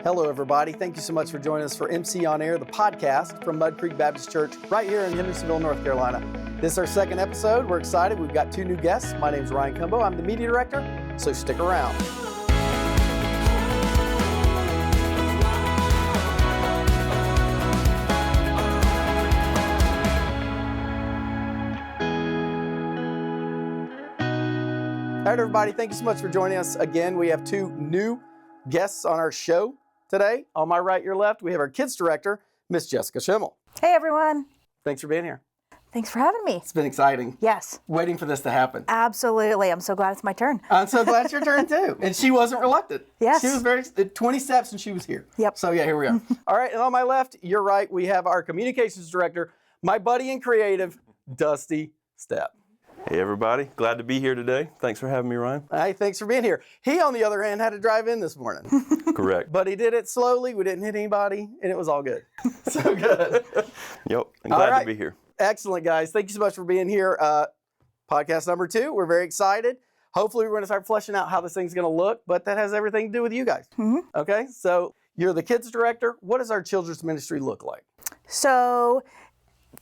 Hello, everybody. Thank you so much for joining us for MC On Air, the podcast from Mud Creek Baptist Church right here in Hendersonville, North Carolina. This is our second episode. We're excited. We've got two new guests. My name is Ryan Cumbo. I'm the media director, so stick around. All right, everybody. Thank you so much for joining us again. We have two new guests on our show today. On my right, your left, we have our kids director, Miss Jessica Schimmel. Hey, everyone. Thanks for being here. Thanks for having me. It's been exciting. Yes. Waiting for this to happen. Absolutely. I'm so glad it's my turn. I'm so glad it's your turn, too. And she wasn't reluctant. Yes. She was 20 steps and she was here. Yep. So, yeah, here we are. All right, and on my left, your right, we have our communications director, my buddy in creative, Dusty Stepp. Hey, everybody. Glad to be here today. Thanks for having me, Ryan. Hey, thanks for being here. He, on the other hand, had to drive in this morning. Correct. But he did it slowly. We didn't hit anybody, and it was all good. So good. Yep. I'm glad to be here. Excellent, guys. Thank you so much for being here. Podcast number 2. We're very excited. Hopefully, we're going to start fleshing out how this thing's going to look, but that has everything to do with you guys. Mm-hmm. Okay? So you're the kids director. What does our children's ministry look like? So,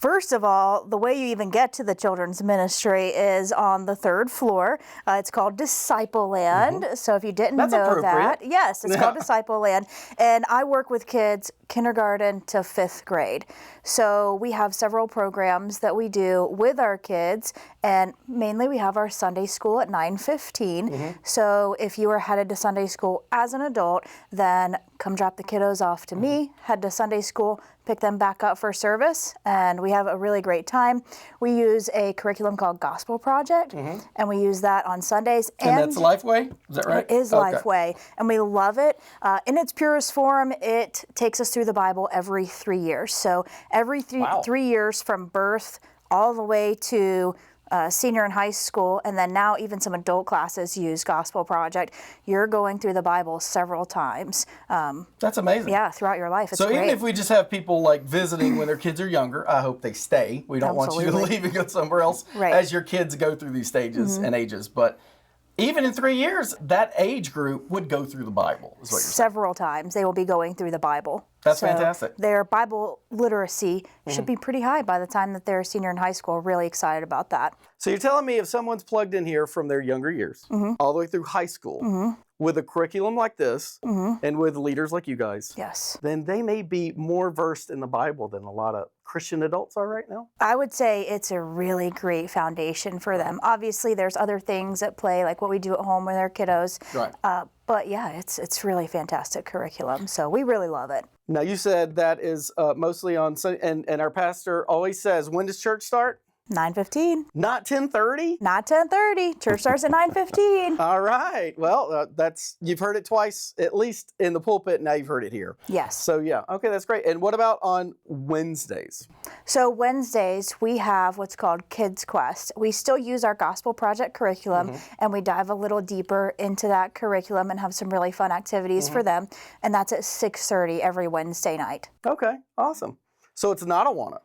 first of all, the way you even get to the children's ministry is on the 3rd floor. It's called Disciple Land. Mm-hmm. So if you didn't know that, yes, it's called Disciple Land. And I work with kids kindergarten to 5th grade. So we have several programs that we do with our kids, and mainly we have our Sunday school at 9:15. Mm-hmm. So if you are headed to Sunday school as an adult, then come drop the kiddos off to me, head to Sunday school, pick them back up for service, and we have a really great time. We use a curriculum called Gospel Project, and we use that on Sundays. And that's Lifeway? Is that right? It is Lifeway, and we love it. In its purest form, it takes us through the Bible every 3 years. So every 3 years from birth all the way to senior in high school, and then now even some adult classes use Gospel Project. You're going through the Bible several times. That's amazing. Yeah, throughout your life. It's so great. Even if we just have people like visiting when their kids are younger, I hope they stay. We don't want you to leave and go somewhere else as your kids go through these stages and ages. But even in 3 years, that age group would go through the Bible, is what you're saying. Several times they will be going through the Bible. That's fantastic. Their Bible literacy should be pretty high by the time that they're a senior in high school. Really excited about that. So you're telling me if someone's plugged in here from their younger years, all the way through high school, with a curriculum like this, and with leaders like you guys, yes, then they may be more versed in the Bible than a lot of Christian adults are right now? I would say it's a really great foundation for them. Obviously, there's other things at play, like what we do at home with our kiddos. Right. But yeah, it's really fantastic curriculum, so we really love it. Now, you said that is mostly on Sunday, and our pastor always says, when does church start? 9:15. Not 10:30? Not 10:30. Church starts at 9:15. All right. Well, you've heard it twice, at least in the pulpit. Now you've heard it here. Yes. So yeah. Okay, that's great. And what about on Wednesdays? So Wednesdays, we have what's called Kids Quest. We still use our Gospel Project curriculum, and we dive a little deeper into that curriculum and have some really fun activities for them. And that's at 6:30 every Wednesday night. Okay, awesome. So it's not Awana.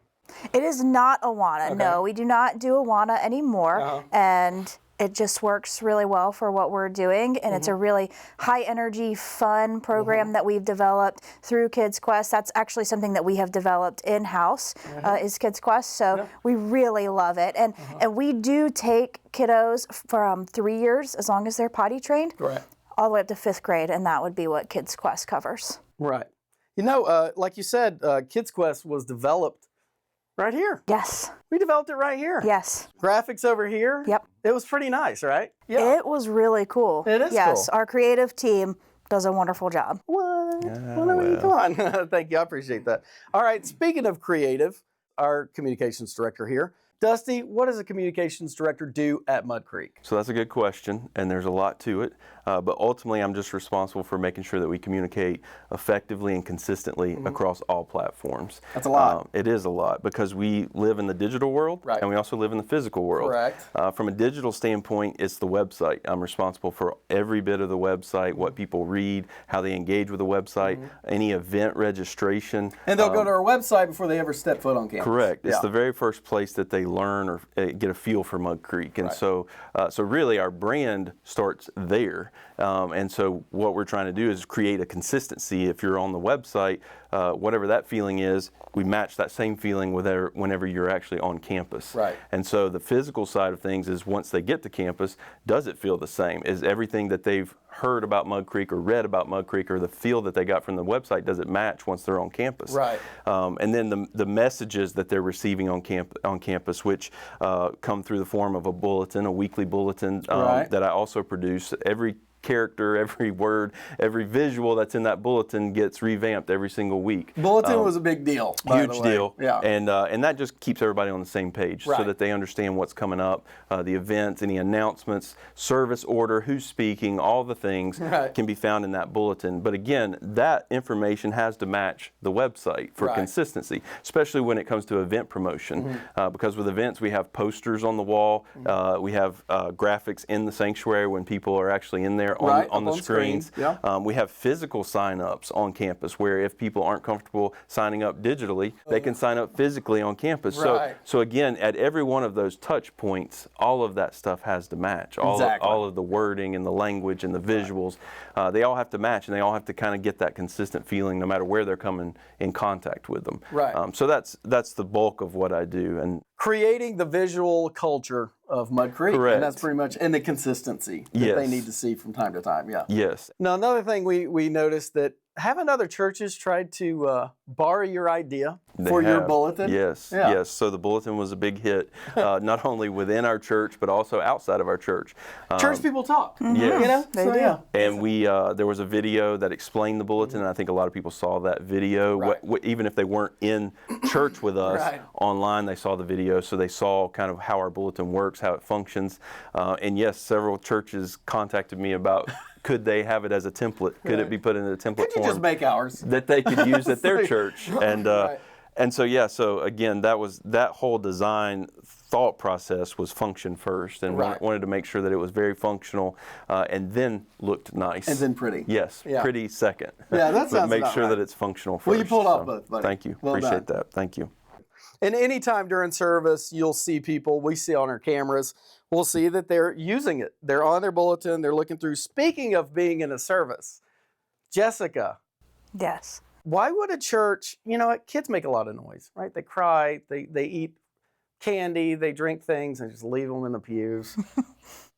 It is not Awana. Okay. No, we do not do Awana anymore. And it just works really well for what we're doing. And it's a really high energy, fun program that we've developed through Kids Quest. That's actually something that we have developed in-house, is Kids Quest. So we really love it. And we do take kiddos from 3 years, as long as they're potty trained, all the way up to 5th grade. And that would be what Kids Quest covers. Right. You know, like you said, Kids Quest was developed right here. Yes. We developed it right here. Yes. Graphics over here. Yep. It was pretty nice, right? Yeah. It was really cool. It is Yes, cool. Our creative team does a wonderful job. What? Come on. Thank you. I appreciate that. All right. Speaking of creative, our communications director here, Dusty, what does a communications director do at Mud Creek? So that's a good question, and there's a lot to it. But ultimately, I'm just responsible for making sure that we communicate effectively and consistently across all platforms. That's a lot. It is a lot because we live in the digital world, and we also live in the physical world. Correct. From a digital standpoint, it's the website. I'm responsible for every bit of the website, what people read, how they engage with the website, any event registration. And they'll go to our website before they ever step foot on campus. Correct. It's the very first place that they learn or get a feel for Mud Creek. And so really our brand starts there. And so what we're trying to do is create a consistency. If you're on the website, whatever that feeling is, we match that same feeling whenever you're actually on campus. Right. And so the physical side of things is once they get to campus, does it feel the same? Is everything that they've heard about Mud Creek or read about Mud Creek or the feel that they got from the website, does it match once they're on campus? Right. And then the messages that they're receiving on campus, which come through the form of a bulletin, a weekly bulletin that I also produce. Every character, every word, every visual that's in that bulletin gets revamped every single week. Bulletin was a big deal. Huge deal. Yeah. And that just keeps everybody on the same page so that they understand what's coming up, the events, any announcements, service order, who's speaking, all the things can be found in that bulletin. But again, that information has to match the website for consistency, especially when it comes to event promotion. Because with events, we have posters on the wall, we have graphics in the sanctuary when people are actually in there on the screens. We have physical sign-ups on campus where if people aren't comfortable signing up digitally, they can sign up physically on campus. So again, at every one of those touch points, all of that stuff has to match. All of the wording and the language and the visuals, they all have to match, and they all have to kind of get that consistent feeling no matter where they're coming in contact with them. So that's the bulk of what I do. And creating the visual culture of Mud Creek. Correct. And that's pretty much, and the consistency that they need to see from time to time. Yes. Now, another thing we noticed that haven't other churches tried to borrow your idea for your bulletin? Yes, yes. So the bulletin was a big hit, not only within our church, but also outside of our church. Church people talk. Yes. You know? They do. And we there was a video that explained the bulletin, and I think a lot of people saw that video. Even if they weren't in church with us, online they saw the video, so they saw kind of how our bulletin works, how it functions. And yes, several churches contacted me about could they have it as a template? Could it be put in a template Could you form just make ours that they could use at their church? And so again, that whole design thought process was function first, and wanted to make sure that it was very functional, and then looked nice. and then pretty. Yes, pretty second. Yeah, that sounds But make about sure right. that it's functional first. Well, you pulled off both, buddy. Thank you. Well Appreciate done. that. Thank you. And anytime during service, you'll see people, we see on our cameras, we'll see that they're using it. They're on their bulletin, they're looking through. Speaking of being in a service, Jessica. Yes. Why would a church, you know what, kids make a lot of noise, right? They cry, they eat candy, they drink things, and just leave them in the pews.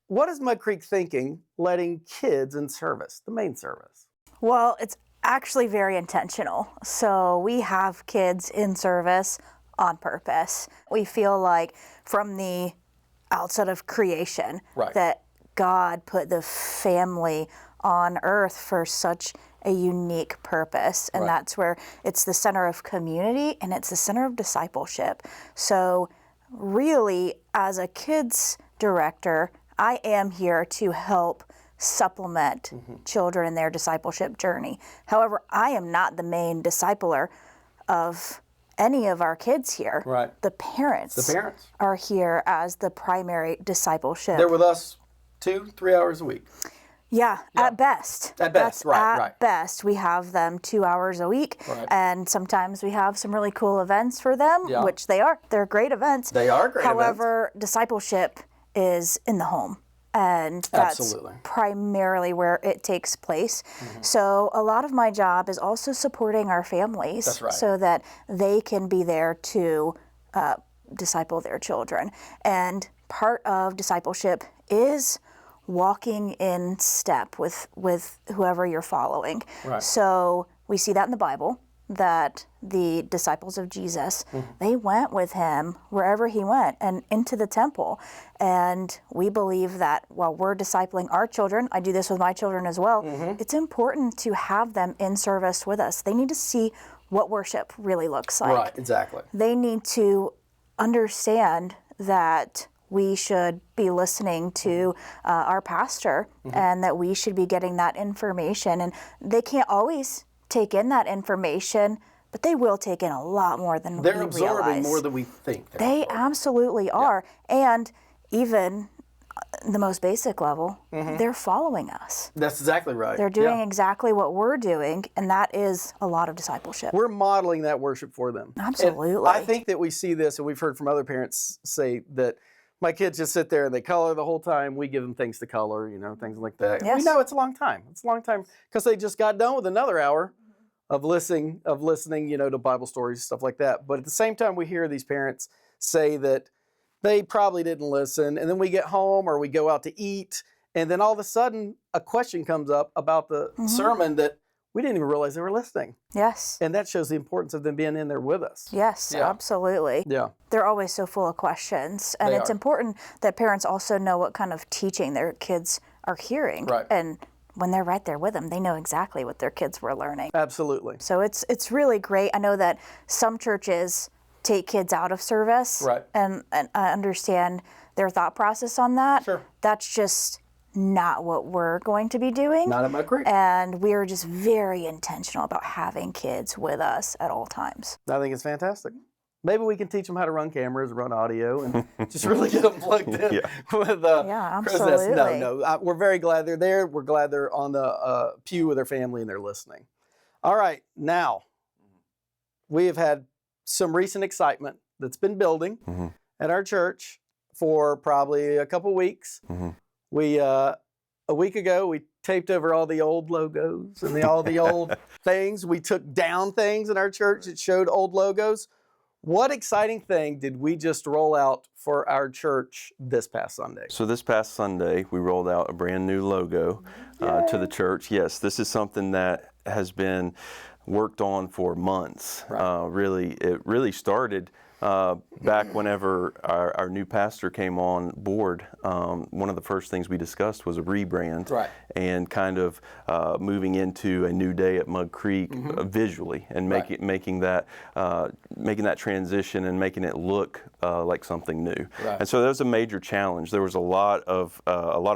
What is Mud Creek thinking letting kids in service, the main service? Well, it's actually very intentional. So we have kids in service on purpose. We feel like from the outset of creation that God put the family on earth for such a unique purpose. And that's where it's the center of community and it's the center of discipleship. So really, as a kids director, I am here to help supplement children in their discipleship journey. However, I am not the main discipler of any of our kids here. The parents are here as the primary discipleship. They're with us 2-3 hours a week. Yeah, at best. At best, At best, we have them 2 hours a week, and sometimes we have some really cool events for them, which they are. They're great events. They are great However, discipleship is in the home, and that's primarily where it takes place. So a lot of my job is also supporting our families so that they can be there to disciple their children. And part of discipleship is walking in step with whoever you're following. So we see that in the Bible, that the disciples of Jesus, they went with him wherever he went and into the temple. And we believe that while we're discipling our children, I do this with my children as well, it's important to have them in service with us. They need to see what worship really looks like. They need to understand that we should be listening to our pastor and that we should be getting that information. And they can't always take in that information, but they will take in a lot more than we realize. They're absorbing more than we think. They absolutely are. And even the most basic level, they're following us. That's exactly right. They're doing exactly what we're doing, and that is a lot of discipleship. We're modeling that worship for them. Absolutely. And I think that we see this, and we've heard from other parents say that my kids just sit there and they color the whole time. We give them things to color, things like that. Yes. We know it's a long time. It's a long time because they just got done with another hour of listening, to Bible stories, stuff like that. But at the same time, we hear these parents say that they probably didn't listen, and then we get home or we go out to eat, and then all of a sudden a question comes up about the sermon that we didn't even realize they were listening. Yes. And that shows the importance of them being in there with us. Yes, absolutely. Yeah. They're always so full of questions. And it's important that parents also know what kind of teaching their kids are hearing. Right. And when they're right there with them, they know exactly what their kids were learning. Absolutely. So it's really great. I know that some churches take kids out of service. Right. And I understand their thought process on that. Sure. That's just not what we're going to be doing. Not at my creek. And we're just very intentional about having kids with us at all times. I think it's fantastic. Maybe we can teach them how to run cameras, run audio, and just really get them plugged in with absolutely. No. We're very glad they're there. We're glad they're on the pew with their family and they're listening. All right, now we have had some recent excitement that's been building at our church for probably a couple weeks. We a week ago we taped over all the old logos and all the old things. We took down things in our church that showed old logos. What exciting thing did we just roll out for our church this past Sunday? So this past Sunday, we rolled out a brand new logo to the church. Yes, this is something that has been worked on for months. Right. It really started back whenever our new pastor came on board. One of the first things we discussed was a rebrand, and kind of moving into a new day at Mud Creek visually, and making that transition and making it look like something new. Right. And so that was a major challenge. There was a lot of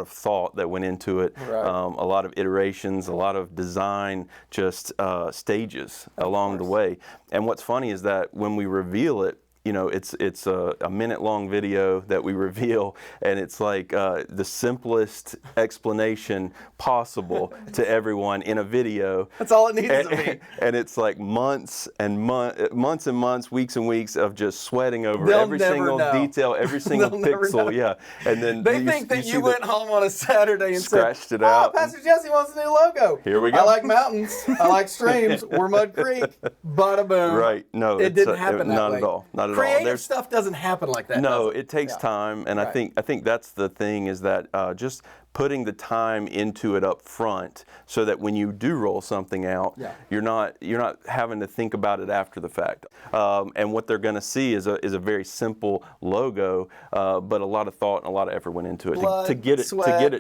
thought that went into it, a lot of iterations, a lot of design, just stages along the way. And what's funny is that when we reveal it, it's a minute-long video that we reveal, and it's like the simplest explanation possible to everyone in a video. That's all it needs to be. And it's like months and months, weeks and weeks of just sweating over every single detail, every single pixel. Yeah, and then they think that you went home on a Saturday and scratched it out. Oh, Pastor Jesse wants a new logo. Here we go. I like mountains. I like streams. We're Mud Creek. Bada boom. Right. No, it didn't happen that way. Not at all. Not at all. Creative stuff doesn't happen like that. No, it takes time, and I think that's the thing, is that just putting the time into it up front, so that when you do roll something out, you're not having to think about it after the fact. And what they're going to see is a very simple logo, but a lot of thought and a lot of effort went into it. Blood, to get it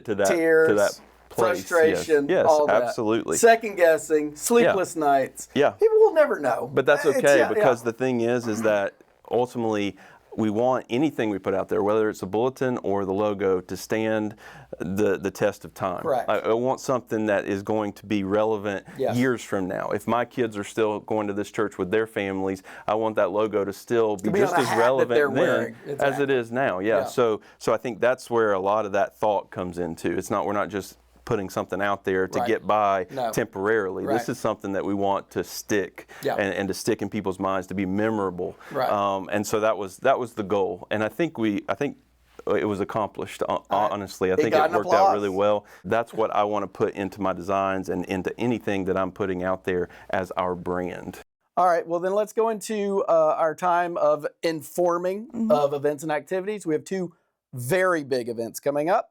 to that tears, to that place. Frustration, yes, all that. absolutely. Second guessing, sleepless nights. Yeah. People will never know. But that's okay, because the thing is that ultimately we want anything we put out there, whether it's a bulletin or the logo, to stand the test of time. Correct. I want something that is going to be relevant years from now. If my kids are still going to this church with their families, I want that logo to still be just as relevant then as it is now. Yeah. So I think that's where a lot of that thought comes into. We're not just putting something out there to get by temporarily. This is something that we want to stick and to stick in people's minds, to be memorable. Right. And so that was the goal. And I think it was accomplished. Honestly, I think it worked out really well. That's what I want to put into my designs and into anything that I'm putting out there as our brand. All right, well then let's go into our time of informing of events and activities. We have two very big events coming up.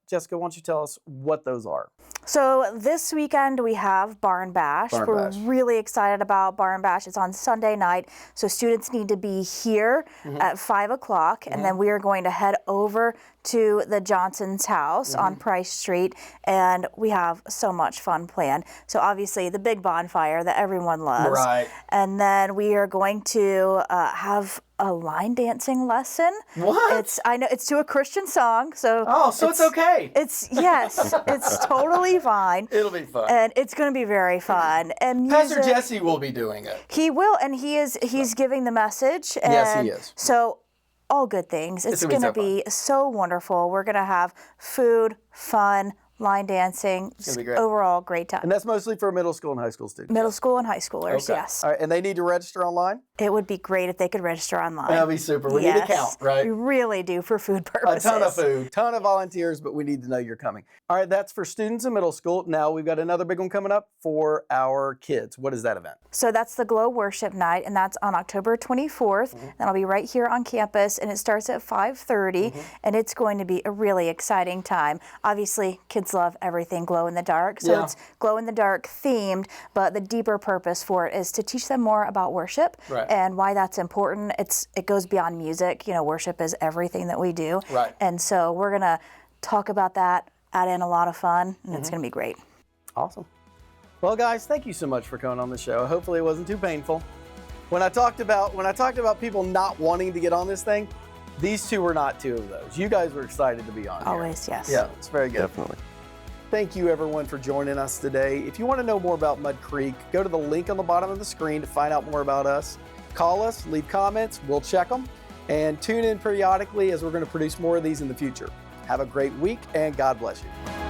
Jessica, why don't you tell us what those are? So this weekend we have Barn Bash. We're really excited about Barn Bash. It's on Sunday night, so students need to be here at 5 o'clock, and then we are going to head over to the Johnson's house on Price Street, and we have so much fun planned. So obviously the big bonfire that everyone loves. Right. And then we are going to have a line dancing lesson. What? I know it's to a Christian song, so it's okay. It's totally fine. It'll be fun, and it's going to be very fun. And Pastor Jesse will be doing it. He will, and he's giving the message. And yes, he is. So all good things. It's going to be so wonderful. We're going to have food, fun, line dancing. It's going to be great. Overall, great time. And that's mostly for middle school and high school students? Middle school and high schoolers, yes. All right, and they need to register online? It would be great if they could register online. That'd be super. We need to count, right? We really do for food purposes. A ton of food, ton of volunteers, but we need to know you're coming. All right, that's for students in middle school. Now we've got another big one coming up for our kids. What is that event? So that's the Glow Worship Night, and that's on October 24th. That'll be right here on campus, and it starts at 5:30, and it's going to be a really exciting time. Obviously, kids love everything glow in the dark, so it's glow in the dark themed, but the deeper purpose for it is to teach them more about worship and why that's important. It goes beyond music. You know, worship is everything that we do. And so we're going to talk about that, add in a lot of fun, and it's going to be great. Awesome. Well, guys, thank you so much for coming on the show. Hopefully it wasn't too painful. When I talked about people not wanting to get on this thing, these two were not two of those. You guys were excited to be on Always, here. yes. Yeah, it's very good. Definitely. Thank you, everyone, for joining us today. If you want to know more about Mud Creek, go to the link on the bottom of the screen to find out more about us. Call us, leave comments, we'll check them, and tune in periodically as we're going to produce more of these in the future. Have a great week, and God bless you.